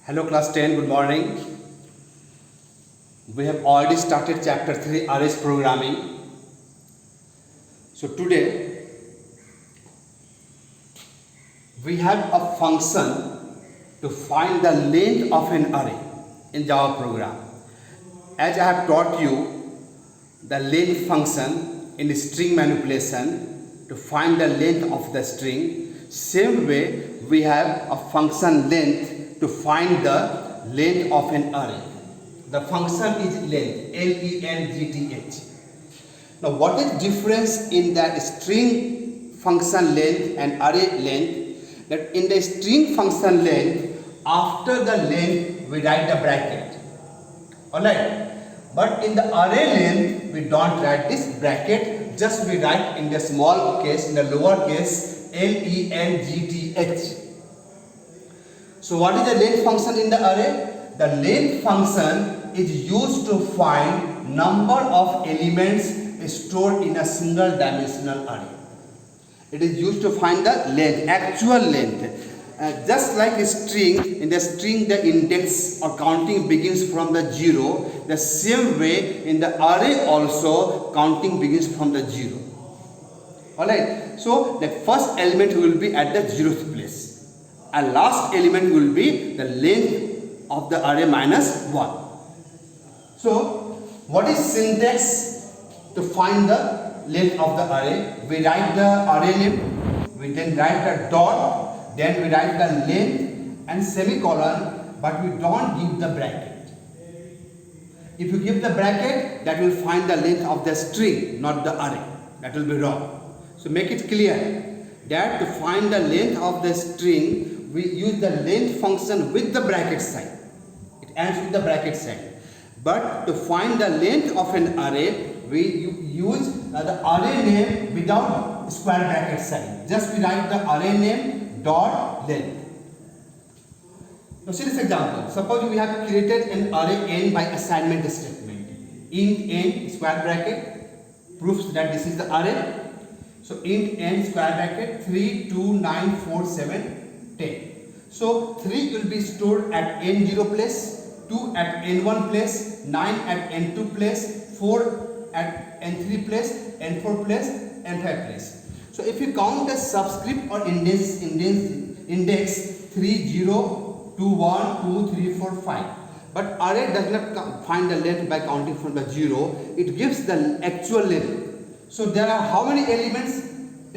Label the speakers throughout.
Speaker 1: Hello class 10, good morning. We have already started chapter 3 arrays programming. So today we have a function to find the length of an array in Java program. As I have taught you the length function in string manipulation to find the length of the string, same way we have a function length to find the length of an array. The function is length, L-E-N-G-T-H. Now what is difference in that string function length and array length? That in the string function length, after the length we write the bracket. Alright. But in the array length we don't write this bracket, just we write in the small case, in the lower case, L-E-N-G-T-H. So what is the length function in the array? The length function is used to find number of elements stored in a single dimensional array. It is used to find the length, actual length. Just like a string, in the string the index or counting begins from the 0. The same way in the array also counting begins from the 0. Alright, so the first element will be at the 0th place. And last element will be the length of the array minus 1. So what is syntax to find the length of the array? We write the array name, we then write the dot, then we write the length and semicolon, but we don't give the bracket. If you give the bracket, that will find the length of the string, not the array. That will be wrong. So make it clear that to find the length of the string, we use the length function with the bracket sign. It ends with the bracket sign. But to find the length of an array, we use the array name without square bracket sign. Just we write the array name dot length. Now see this example. Suppose we have created an array n by assignment statement. Int n square bracket proves that this is the array. So int n square bracket 3, 2, 9, 4, 7, 10. So 3 will be stored at n0 place, 2 at n1 place, 9 at n2 place, 4 at n3 place, n4 place, n5 place. So if you count the subscript or index 3, 0, 2, 1, 2, 3, 4, 5. But array does not find the length by counting from the 0. It gives the actual length. So there are how many elements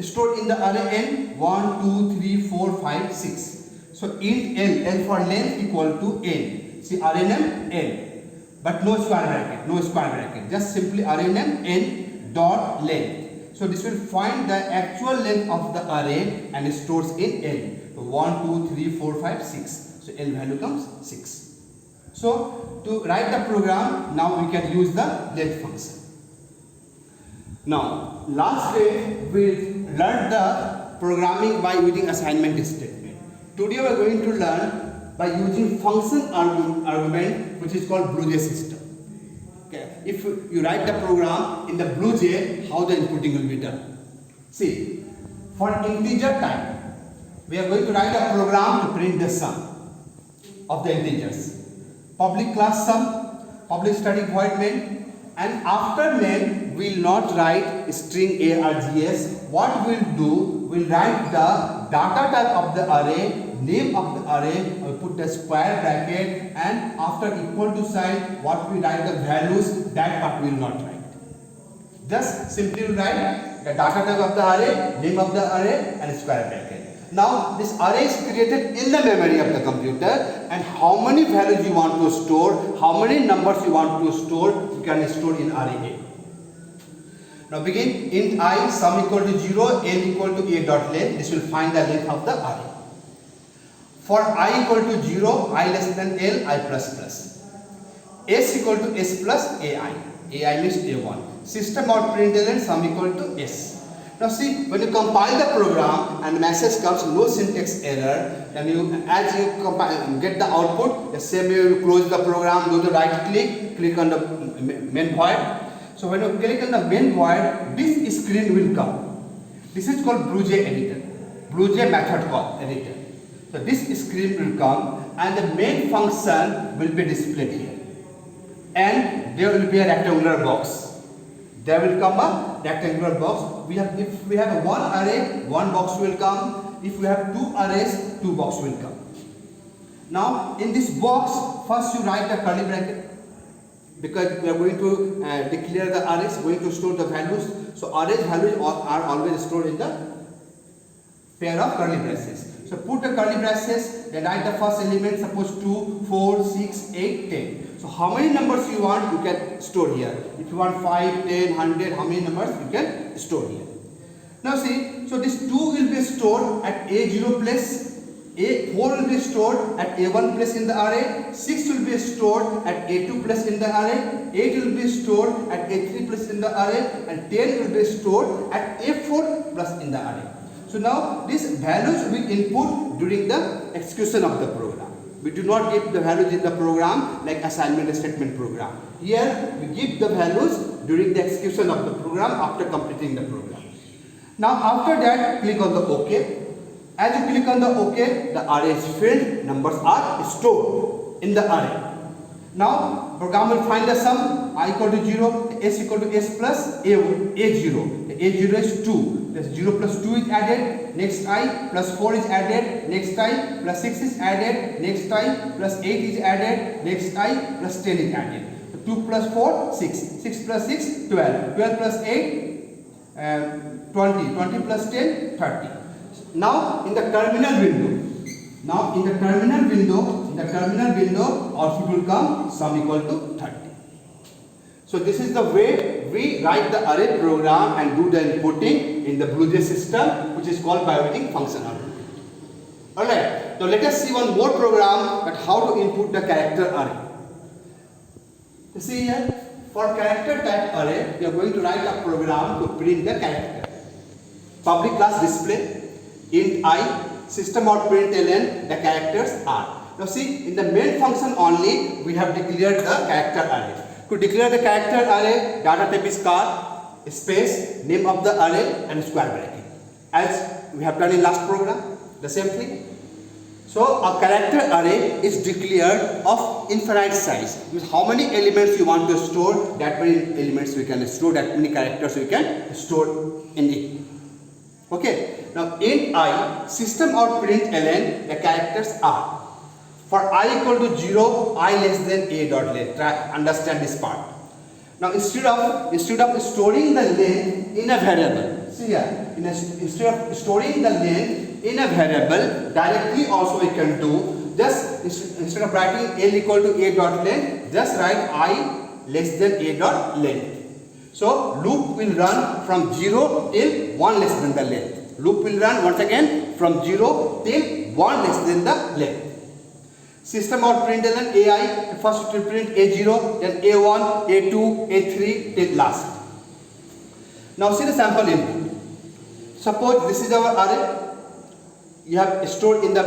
Speaker 1: stored in the array n? 1, 2, 3, 4, 5, 6. So int L for length equal to n. See array name n, but no square bracket, just simply array name n dot length. So this will find the actual length of the array and it stores in n. So 1, 2, 3, 4, 5, 6. So L value comes 6. So to write the program, now we can use the length function. Now last day we learned the programming by using assignment statement. Today we are going to learn by using function argument, which is called BlueJ system. Okay. If you write the program in the BlueJ, how the inputting will be done. See, for integer type, we are going to write a program to print the sum of the integers. Public class sum, public static void main, and after main we will not write string args. What we will do, we will write the data type of the array, name of the array, we put the square bracket, and after equal to sign, what we write the values, that part we will not write. Just simply write the data type of the array, name of the array, and square bracket. Now this array is created in the memory of the computer, and how many values you want to store, how many numbers you want to store, you can store in array A. Now begin int I sum equal to 0, n equal to a dot length. This will find the length of the array. For I equal to 0, I less than L, I plus plus. S equal to S plus AI. AI means A1. System out println sum equal to S. Now see, when you compile the program and message comes no syntax error, then you as you compile, get the output, the same way you close the program, do the right click on the main void. So when you click on the main void, this screen will come. This is called BlueJ editor, BlueJ method call editor. So this screen will come. and the main function will be displayed here, and there will be a rectangular box. There will come a rectangular box. If we have one array, one box will come. If we have two arrays, two box will come. Now in this box, first you write the curly bracket, because we are going to declare the arrays, going to store the values. So arrays values are always stored in the pair of curly braces. So put the curly braces, then write the first element, suppose 2, 4, 6, 8, 10. So how many numbers you want, you can store here. If you want 5, 10, 100, how many numbers you can store here. Now see, so this 2 will be stored at A0 place, A4 will be stored at A1 place in the array, 6 will be stored at A2 place in the array, 8 will be stored at A3 place in the array, and 10 will be stored at A4 plus in the array. So now these values we input during the execution of the program. We do not give the values in the program like assignment statement program. Here we give the values during the execution of the program after completing the program. Now after that, click on the OK. As you click on the OK, the array is filled, numbers are stored in the array. Now program will find the sum, I equal to 0, S equal to S plus A0. A0 is 2. Plus 0 plus 2 is added, next I plus 4 is added, next I plus 6 is added, next I plus 8 is added, next I plus 10 is added. So 2 plus 4, 6, 6 plus 6, 12, 12 plus 8, 20, 20 plus 10, 30. Now in the terminal window, output will come sum equal to 30. So this is the way we write the array program and do the inputting in the BlueJ system, which is called biwaiting function output. Alright, so let us see one more program that how to input the character array. You see here, for character type array, we are going to write a program to print the character. Public class display, int I, system out println, the characters are. Now see, in the main function only, we have declared the character array. To declare the character array, data type is char, space, name of the array and square bracket. As we have done in last program, the same thing. So a character array is declared of infinite size. Means how many elements you want to store, that many elements we can store, that many characters we can store in it. Okay. Now int I, system out println, the characters are. For I equal to 0, I less than a dot length. Try understand this part. Now instead of storing the length in a variable, see here, instead of storing the length in a variable, directly also we can do, just instead of writing L equal to a dot length, just write I less than a dot length. So loop will run from 0 till 1 less than the length. Loop will run once again from 0 till 1 less than the length. System out println AI, first to print A0, then A1, A2, A3 till last. Now see the sample input. Suppose this is our array. You have stored in the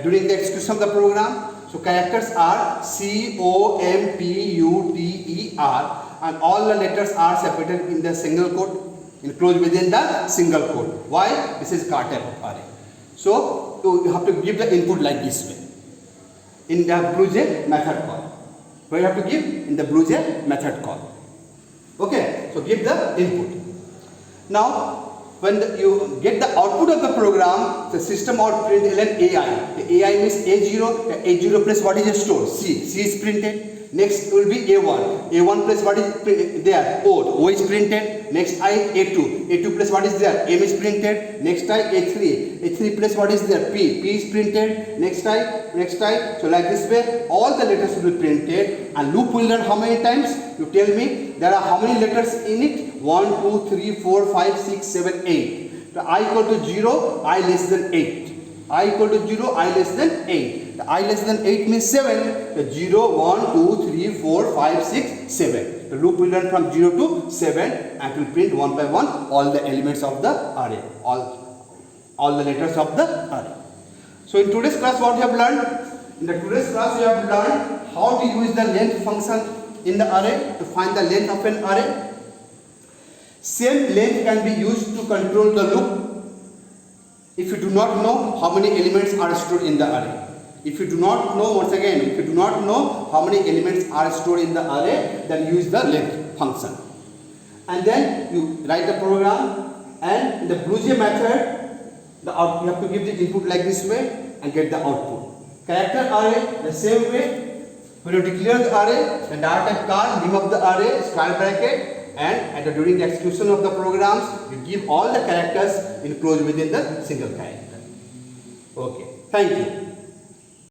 Speaker 1: during the execution of the program. So characters are C, O, M, P, U, T, E, R, and all the letters are separated in the single quote, enclosed within the single quote. Why? This is car type of array. So you have to give the input like this way. In the BlueJ method call. Where you have to give in the BlueJ method call. Okay, so give the input. Now, when you get the output of the program, the system out println AI. The AI means A0. A0 plus what is stored? C. C is printed. Next will be A1. A1 plus what is there? O. O is printed. Next I A2. A2 plus what is there? M is printed. Next I A3. A3 plus what is there? P. P is printed. Next I. So like this way, all the letters will be printed. And loop will run how many times? You tell me. There are how many letters in it? 1, 2, 3, 4, 5, 6, 7, 8. The I equal to 0, I less than 8. I equal to 0, I less than 8. The I less than 8 means 7. The 0, 1, 2, 3, 4, 5, 6, 7. The loop will run from 0 to 7 and will print one by one all the elements of the array. All the letters of the array. So in today's class what we have learned? In the today's class we have learned how to use the length function in the array to find the length of an array. Same length can be used to control the loop if you do not know how many elements are stored in the array. If you do not know, once again, if you do not know how many elements are stored in the array, then use the length function. And then you write the program, and in the BlueJ method, you have to give the input like this way and get the output. Character array, the same way. When you declare the array, then data type call, name of the array, square bracket, and during the execution of the programs, you give all the characters enclosed within the single character. Okay, thank you.